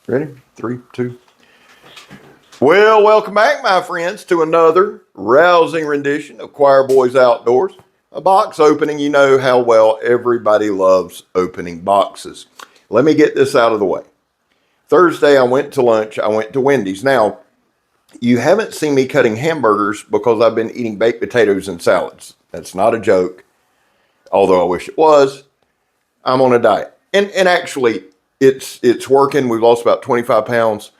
Ready? 3, 2. Well, welcome back, my friends, to another rousing rendition of Choir Boys Outdoors. A box opening. You know how well everybody loves opening boxes. Let me get this out of the way. Thursday, I went to lunch. I went to Wendy's. Now, you haven't seen me cutting hamburgers because I've been eating baked potatoes and salads. That's not a joke, although I wish it was. I'm on a diet. And actually, it's working. We've lost about 25 pounds.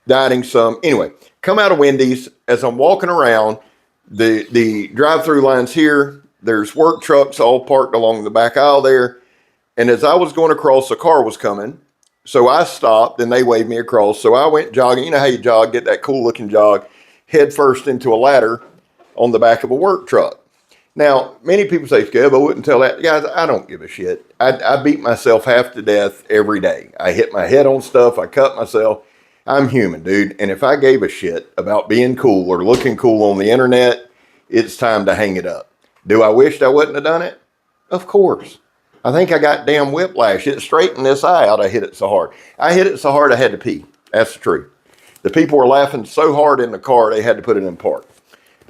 Dieting some. Anyway, come out of Wendy's. As I'm walking around, the drive-through line's here. There's work trucks all parked along the back aisle there. And as I was going across, a car was coming. So I stopped and they waved me across. So I went jogging. You know how you jog, get that cool looking jog, head first into a ladder on the back of a work truck. Now, many people say, Scab, I wouldn't tell that. Guys, I don't give a shit. I beat myself half to death every day. I hit my head on stuff. I cut myself. I'm human, dude. And if I gave a shit about being cool or looking cool on the internet, it's time to hang it up. Do I wish I wouldn't have done it? Of course. I think I got damn whiplash. It straightened this eye out. I hit it so hard. I hit it so hard I had to pee. That's the truth. The people were laughing so hard in the car, they had to put it in park.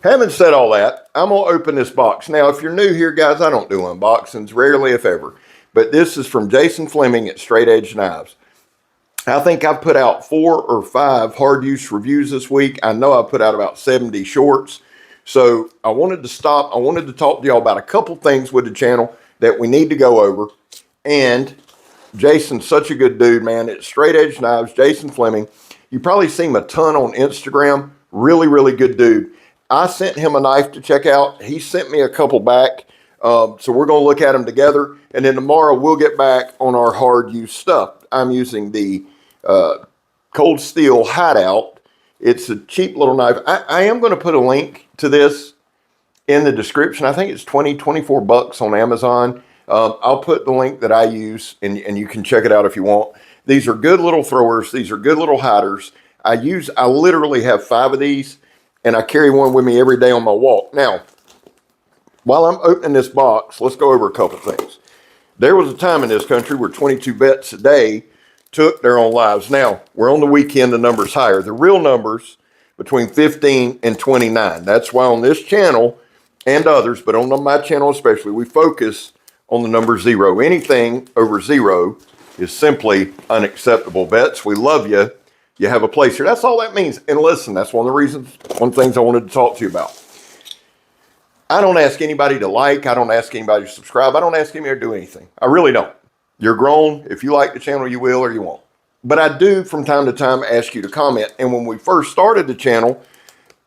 Having said all that, I'm going to open this box. Now, if you're new here, guys, I don't do unboxings, rarely if ever. But this is from Jason Fleming at Straight Edge Knives. I think I've put out 4 or 5 hard use reviews this week. I know I put out about 70 shorts. So I wanted to stop. I wanted to talk to y'all about a couple things with the channel that we need to go over. And Jason's such a good dude, man. It's Straight Edge Knives, Jason Fleming. You probably see him a ton on Instagram. Really, really good dude. I sent him a knife to check out. He sent me a couple back. So we're going to look at them together. And then tomorrow we'll get back on our hard use stuff. I'm using the Cold Steel Hideout. It's a cheap little knife. I am going to put a link to this in the description. I think it's 24 bucks on Amazon. I'll put the link that I use and you can check it out if you want. These are good little throwers. These are good little hiders. I literally have 5 of these and I carry one with me every day on my walk. Now, while I'm opening this box, let's go over a couple things. There was a time in this country where 22 vets a day took their own lives. Now, we're on the weekend, the number's higher. The real number's between 15 and 29. That's why on this channel and others, but on my channel especially, we focus on the number 0. Anything over 0 is simply unacceptable. Vets, we love you. You have a place here. That's all that means. And listen, that's one of the things I wanted to talk to you about. I don't ask anybody to like. I don't ask anybody to subscribe. I don't ask anybody to do anything. I really don't. You're grown. If you like the channel, you will or you won't. But I do from time to time ask you to comment. And when we first started the channel,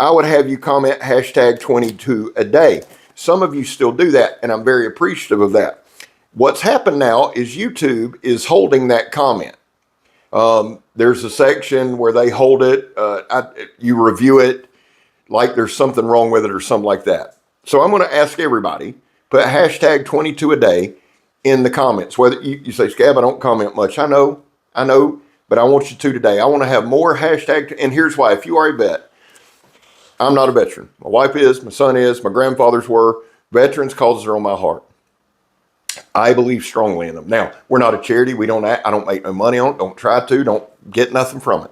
I would have you comment hashtag 22 a day. Some of you still do that, and I'm very appreciative of that. What's happened now is YouTube is holding that comment. There's a section where they hold it. You review it like there's something wrong with it or something like that. So I'm going to ask everybody, put hashtag 22 a day in the comments. Whether you say, Scab, I don't comment much. I know, but I want you to today. I want to have more hashtag. And here's why. If you are a vet, I'm not a veteran. My wife is, my son is, my grandfathers were. Veterans causes are on my heart. I believe strongly in them. Now, we're not a charity. I don't make no money on it. Don't try to. Don't get nothing from it.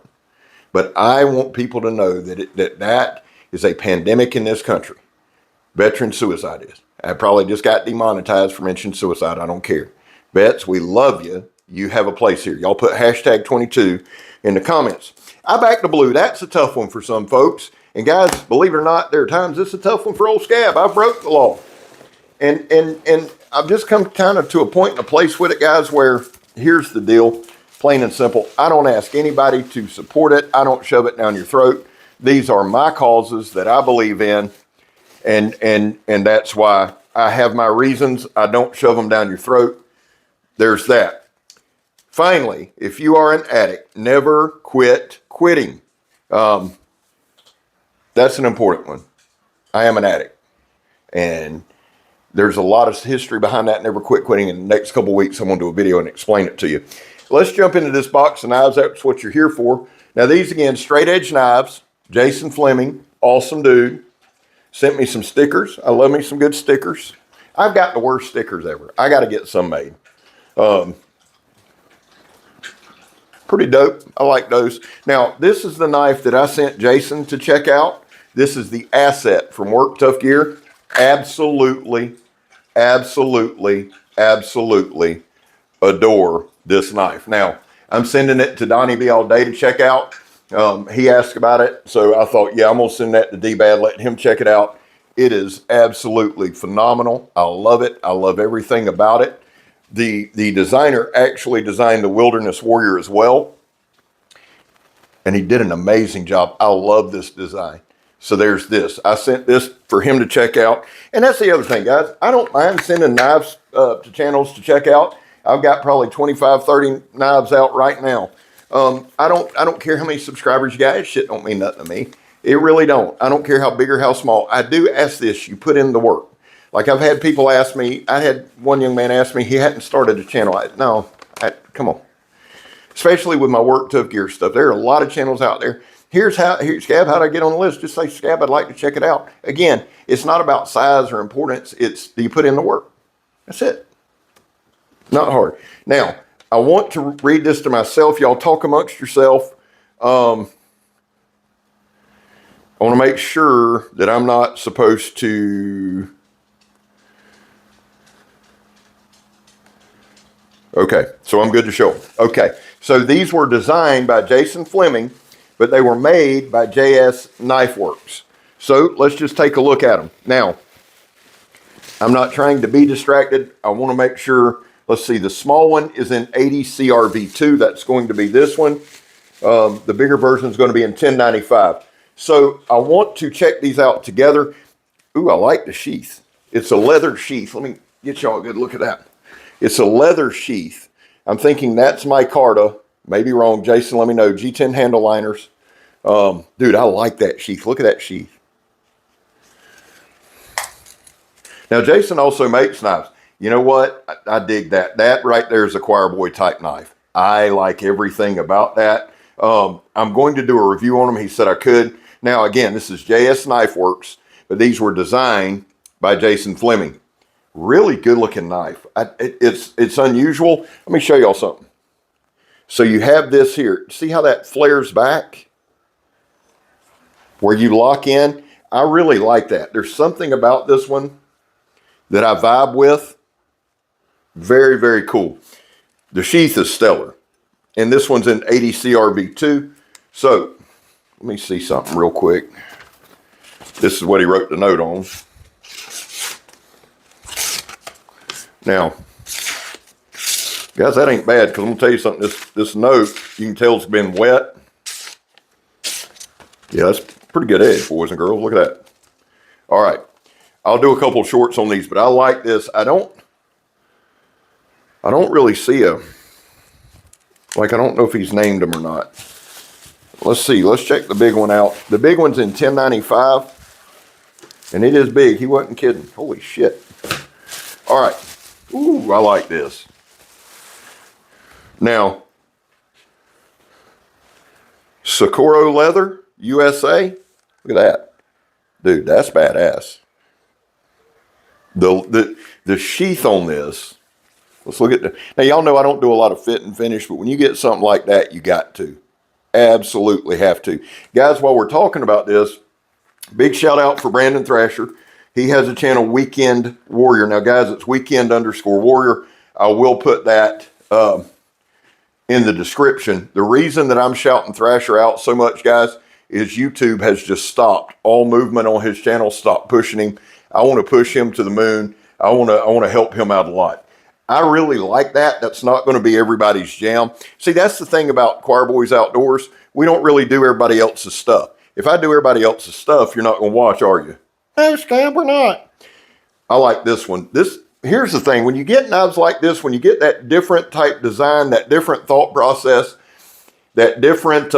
But I want people to know that that is a pandemic in this country. Veteran suicide is. I probably just got demonetized for mentioning suicide. I don't care. Vets, we love you. You have a place here. Y'all put hashtag 22 in the comments. I back the blue. That's a tough one for some folks. And guys, believe it or not, there are times it's a tough one for old Scab. I broke the law. And I've just come kind of to a point and a place with it, guys, where here's the deal. Plain and simple. I don't ask anybody to support it. I don't shove it down your throat. These are my causes that I believe in. And that's why I have my reasons. I don't shove them down your throat. There's that. Finally, if you are an addict, never quit quitting. That's an important one. I am an addict. And there's a lot of history behind that. Never quit quitting. In the next couple of weeks, I'm going to do a video and explain it to you. Let's jump into this box of knives. That's what you're here for. Now, these, again, Straight Edge Knives. Jason Fleming, awesome dude. Sent me some stickers. I love me some good stickers. I've got the worst stickers ever. I got to get some made. Pretty dope. I like those. Now, this is the knife that I sent Jason to check out. This is the Asset from Work Tough Gear. Absolutely, absolutely, absolutely adore this knife. Now, I'm sending it to Donnie B all day to check out. He asked about it, so I thought, yeah, I'm going to send that to D-Bad, let him check it out. It is absolutely phenomenal. I love it. I love everything about it. The designer actually designed the Wilderness Warrior as well, and he did an amazing job. I love this design. So there's this. I sent this for him to check out. And that's the other thing, guys. I don't mind sending knives to channels to check out. I've got probably 25, 30 knives out right now. I don't care how many subscribers you got. Shit don't mean nothing to me. It really don't. I don't care how big or how small. I do ask this. You put in the work. Like I've had people ask me. I had one young man ask me. He hadn't started a channel. Come on. Especially with my Work Tough Gear stuff. There are a lot of channels out there. Here's Scab, how do I get on the list? Just say, Scab, I'd like to check it out. Again, it's not about size or importance. It's, do you put in the work? That's it. Not hard. Now, I want to read this to myself. Y'all talk amongst yourself. I want to make sure that I'm not supposed to... Okay, so I'm good to show them. Okay, so these were designed by Jason Fleming, but they were made by JS Knife Works. So let's just take a look at them. Now, I'm not trying to be distracted. I want to make sure, let's see, the small one is in 80 CRV2. That's going to be this one. The bigger version is going to be in 1095. So I want to check these out together. Ooh, I like the sheath. It's a leather sheath. Let me get y'all a good look at that. It's a leather sheath. I'm thinking that's micarta. Maybe wrong. Jason, let me know. G10 handle liners. Dude, I like that sheath. Look at that sheath. Now, Jason also makes knives. You know what? I dig that. That right there is a choir boy type knife. I like everything about that. I'm going to do a review on them. He said I could. Now, again, this is JS Knife Works, but these were designed by Jason Fleming. Really good looking knife. It's unusual. Let me show y'all something. So you have this here. See how that flares back? Where you lock in? I really like that. There's something about this one that I vibe with. Very, very cool. The sheath is stellar. And this one's in 80 CRV2. So, let me see something real quick. This is what he wrote the note on. Now, guys, that ain't bad, because I'm going to tell you something. This note, you can tell it's been wet. Yeah, that's pretty good edge, boys and girls. Look at that. All right. I'll do a couple of shorts on these, but I like this. I don't really see I don't know if he's named them or not. Let's see. Let's check the big one out. The big one's in 1095, and it is big. He wasn't kidding. Holy shit. All right. Ooh, I like this. Now, Socorro Leather, USA. Look at that. Dude, that's badass. The sheath on this, let's look at the, now y'all know I don't do a lot of fit and finish, but when you get something like that, you got to. Absolutely have to. Guys, while we're talking about this, big shout out for Brandon Thrasher. He has a channel, Weekend Warrior. Now, guys, it's weekend_warrior. I will put that in the description. The reason that I'm shouting Thrasher out so much, guys, is YouTube has just stopped all movement on his channel, stopped pushing him. I want to push him to the moon. I want to help him out a lot. I really like that. That's not going to be everybody's jam. See, that's the thing about Choir Boys Outdoors. We don't really do everybody else's stuff. If I do everybody else's stuff, you're not going to watch, are you? No, Scab, we're not. I like this one. Here's the thing. When you get knives like this, when you get that different type design, that different thought process, that different,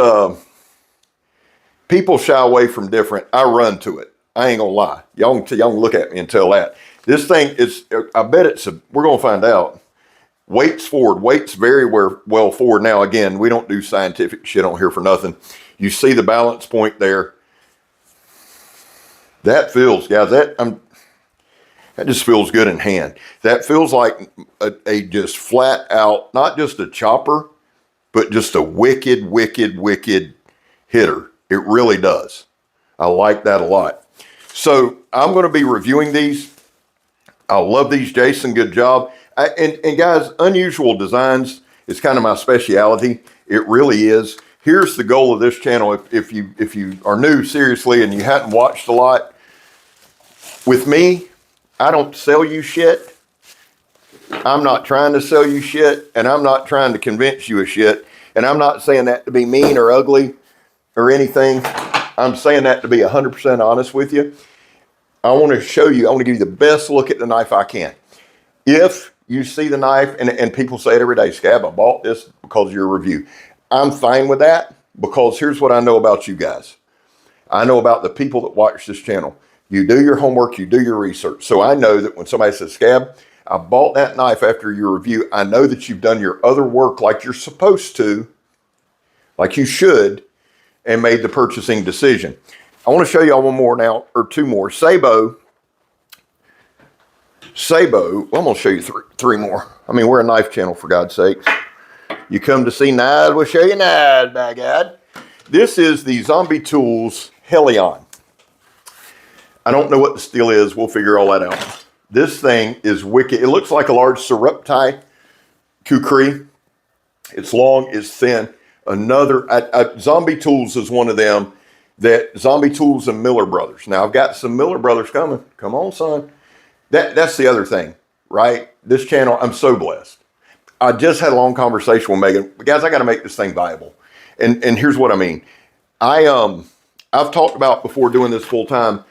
people shy away from different. I run to it. I ain't gonna lie. Y'all can look at me and tell that. This thing is, I bet we're gonna find out. Weight's forward. Weight's very well forward. Now, again, we don't do scientific shit on here for nothing. You see the balance point there. That feels, guys, that just feels good in hand. That feels like a just flat out, not just a chopper, but just a wicked, wicked, wicked hitter. It really does. I like that a lot. So I'm going to be reviewing these. I love these, Jason. Good job. And guys, unusual designs is kind of my specialty. It really is. Here's the goal of this channel. If you are new, seriously, and you hadn't watched a lot, with me, I don't sell you shit. I'm not trying to sell you shit, and I'm not trying to convince you of shit. And I'm not saying that to be mean or ugly or anything. I'm saying that to be 100% honest with you. I want to show you, I want to give you the best look at the knife I can. If you see the knife, and people say it every day, Scab, I bought this because of your review. I'm fine with that, because here's what I know about you guys. I know about the people that watch this channel. You do your homework, you do your research. So I know that when somebody says, Scab, I bought that knife after your review, I know that you've done your other work like you're supposed to, like you should, and made the purchasing decision. I want to show y'all one more now, or two more. Sabo, well, I'm going to show you three more. I mean, we're a knife channel, for God's sakes. You come to see knives, we'll show you knives, by God. This is the Zombie Tools Helion. I don't know what the steel is. We'll figure all that out. This thing is wicked. It looks like a large surrepti kukri. It's long, it's thin. Another, Zombie Tools is one of them. That Zombie Tools and Miller Brothers. Now, I've got some Miller Brothers coming. Come on, son. That's the other thing, right? This channel, I'm so blessed. I just had a long conversation with Megan. Guys, I got to make this thing viable. And here's what I mean. I've talked about before doing this full time.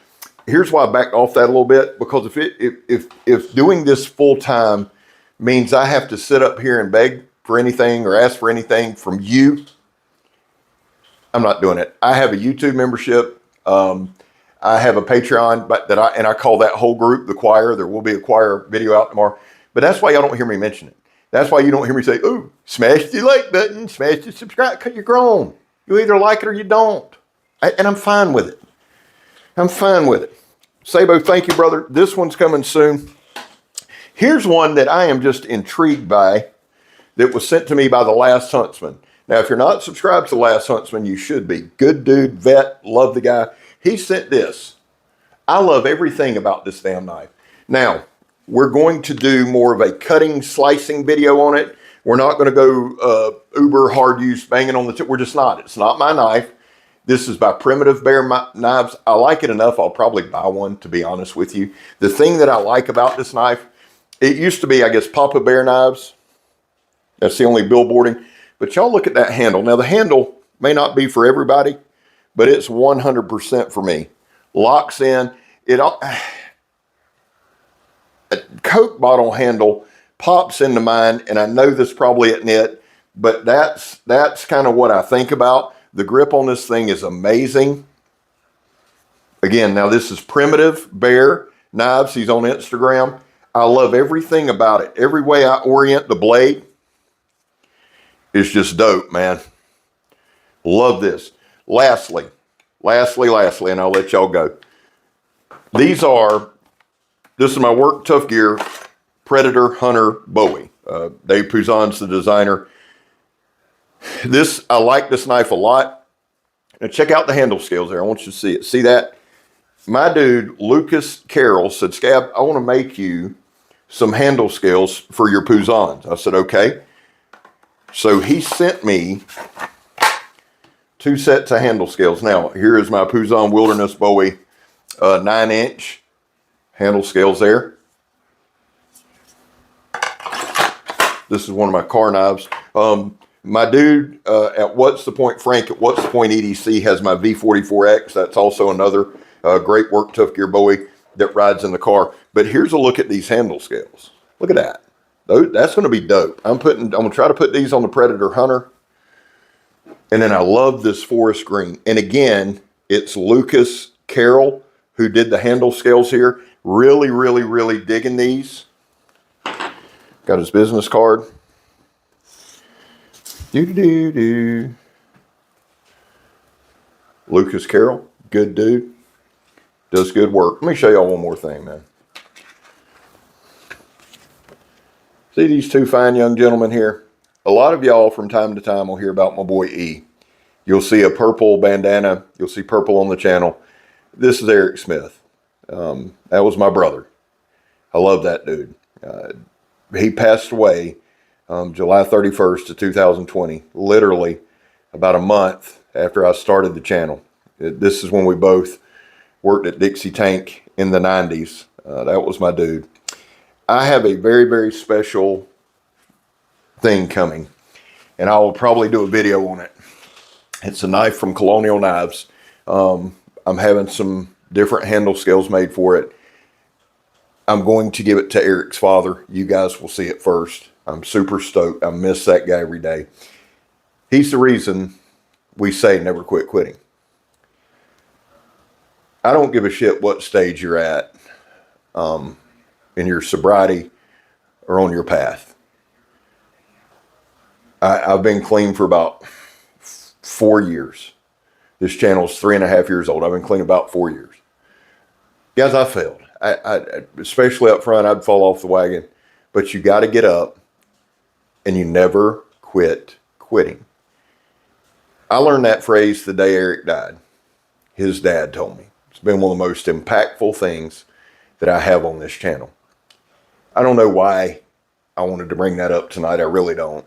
Here's why I backed off that a little bit, because if doing this full time means I have to sit up here and beg for anything or ask for anything from you, I'm not doing it. I have a YouTube membership. I have a Patreon, but I call that whole group the choir. There will be a choir video out tomorrow. But that's why y'all don't hear me mention it. That's why you don't hear me say, "Ooh, smash the like button, smash the subscribe," because you're grown. You either like it or you don't. And I'm fine with it. I'm fine with it. Sabo, thank you, brother. This one's coming soon. Here's one that I am just intrigued by, that was sent to me by The Last Huntsman. Now, if you're not subscribed to The Last Huntsman, you should be. Good dude, vet, love the guy. He sent this. I love everything about this damn knife. Now, we're going to do more of a cutting, slicing video on it. We're not going to go uber hard use, banging on the tip. We're just not. It's not my knife. This is by Primitive Bear Knives. I like it enough, I'll probably buy one, to be honest with you. The thing that I like about this knife, it used to be, I guess, Papa Bear Knives. That's the only billboarding. But y'all look at that handle. Now, the handle may not be for everybody, but it's 100% for me. Locks in. A Coke bottle handle pops into mind, and I know this probably isn't it, but that's kind of what I think about. The grip on this thing is amazing. Again, now this is Primitive Bear Knives. He's on Instagram. I love everything about it. Every way I orient the blade is just dope, man. Love this. Lastly, and I'll let y'all go. This is my Work Tough Gear Predator Hunter Bowie. Dave Pouzon's the designer. I like this knife a lot. Now check out the handle scales there. I want you to see it. See that? My dude, Lucas Carroll, said, Scab, I want to make you some handle scales for your Pouzons. I said, okay. So he sent me 2 sets of handle scales. Now, here is my Pouzon Wilderness Bowie 9-inch handle scales there. This is one of my car knives. My dude at What's the Point, Frank at What's the Point EDC has my V44X. That's also another great Work Tough Gear Bowie that rides in the car. But here's a look at these handle scales. Look at that. That's going to be dope. I'm going to try to put these on the Predator Hunter. And then I love this forest green. And again, it's Lucas Carroll who did the handle scales here. Really, really, really digging these. Got his business card. Lucas Carroll, good dude. Does good work. Let me show y'all one more thing, man. See these 2 fine young gentlemen here? A lot of y'all from time to time will hear about my boy E. You'll see a purple bandana. You'll see purple on the channel. This is Eric Smith. That was my brother. I love that dude. He passed away July 31st of 2020, literally about a month after I started the channel. This is when we both worked at Dixie Tank in the 90s. That was my dude. I have a very, very special thing coming, and I will probably do a video on it. It's a knife from Colonial Knives. I'm having some different handle scales made for it. I'm going to give it to Eric's father. You guys will see it first. I'm super stoked. I miss that guy every day. He's the reason we say never quit quitting. I don't give a shit what stage you're at in your sobriety or on your path. I've been clean for about 4 years. This channel is 3.5 years old. I've been clean about 4 years. Guys, I failed. I especially up front, I'd fall off the wagon. But you got to get up, and you never quit quitting. I learned that phrase the day Eric died. His dad told me. It's been one of the most impactful things that I have on this channel. I don't know why I wanted to bring that up tonight. I really don't.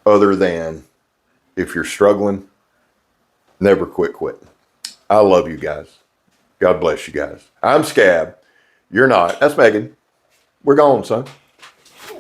Other than, if you're struggling, never quit quitting. I love you guys. God bless you guys. I'm Scab. You're not. That's Megan. We're gone, son.